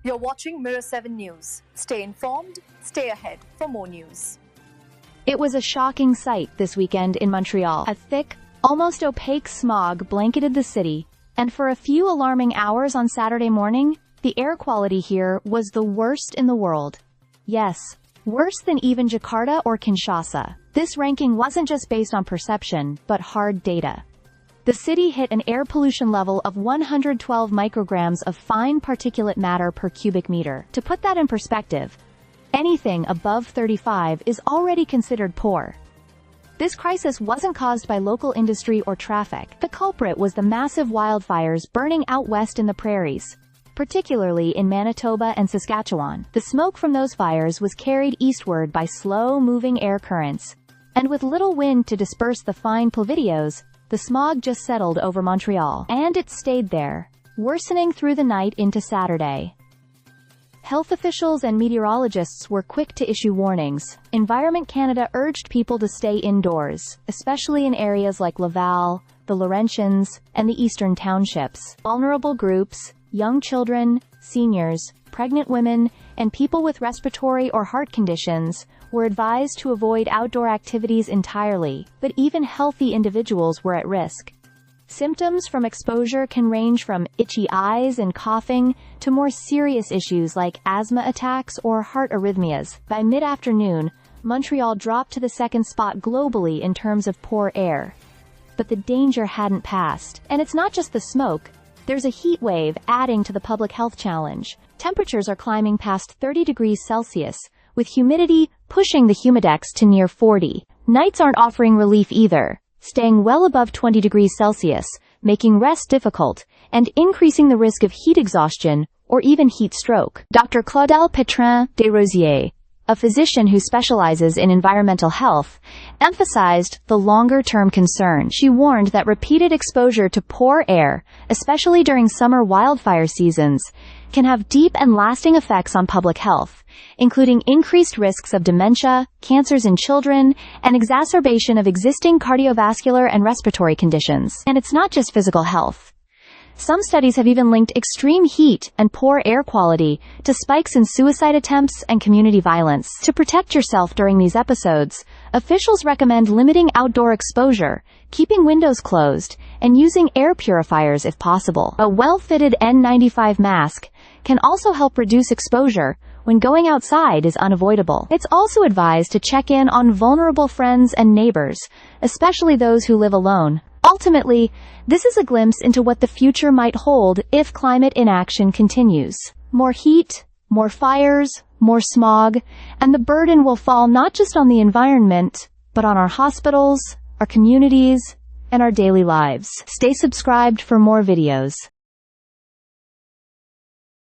You're watching Mirror 7 News. Stay informed, stay ahead for more news. It was a shocking sight this weekend in Montreal. A thick, almost opaque smog blanketed the city, and for a few alarming hours on Saturday morning, the air quality here was the worst in the world. Yes, worse than even Jakarta or Kinshasa. This ranking wasn't just based on perception, but hard data. The city hit an air pollution level of 112 micrograms of fine particulate matter per cubic meter. To put that in perspective, anything above 35 is already considered poor. This crisis wasn't caused by local industry or traffic. The culprit was the massive wildfires burning out west in the prairies, particularly in Manitoba and Saskatchewan. The smoke from those fires was carried eastward by slow-moving air currents, and with little wind to disperse the fine pluvios, the smog just settled over Montreal. And it stayed there, worsening through the night into Saturday. Health officials and meteorologists were quick to issue warnings. Environment Canada urged people to stay indoors, especially in areas like Laval, the Laurentians, and the eastern townships. Vulnerable groups, young children, seniors, pregnant women, and people with respiratory or heart conditions were advised to avoid outdoor activities entirely, but even healthy individuals were at risk. Symptoms from exposure can range from itchy eyes and coughing to more serious issues like asthma attacks or heart arrhythmias. By mid-afternoon, Montreal dropped to the second spot globally in terms of poor air. But the danger hadn't passed. And it's not just the smoke. There's a heat wave adding to the public health challenge. Temperatures are climbing past 30 degrees Celsius, with humidity pushing the humidex to near 40. Nights aren't offering relief either, staying well above 20 degrees Celsius, making rest difficult, and increasing the risk of heat exhaustion or even heat stroke. Dr. Claudel Pétrin-Desrosiers, a physician who specializes in environmental health, emphasized the longer-term concern. She warned that repeated exposure to poor air, especially during summer wildfire seasons, can have deep and lasting effects on public health, including increased risks of dementia, cancers in children, and exacerbation of existing cardiovascular and respiratory conditions. And it's not just physical health. Some studies have even linked extreme heat and poor air quality to spikes in suicide attempts and community violence. To protect yourself during these episodes, officials recommend limiting outdoor exposure, keeping windows closed, and using air purifiers if possible. A well-fitted N95 mask can also help reduce exposure when going outside is unavoidable. It's also advised to check in on vulnerable friends and neighbors, especially those who live alone. Ultimately, this is a glimpse into what the future might hold if climate inaction continues. More heat, more fires, more smog, and the burden will fall not just on the environment, but on our hospitals, our communities, and our daily lives. Stay subscribed for more videos.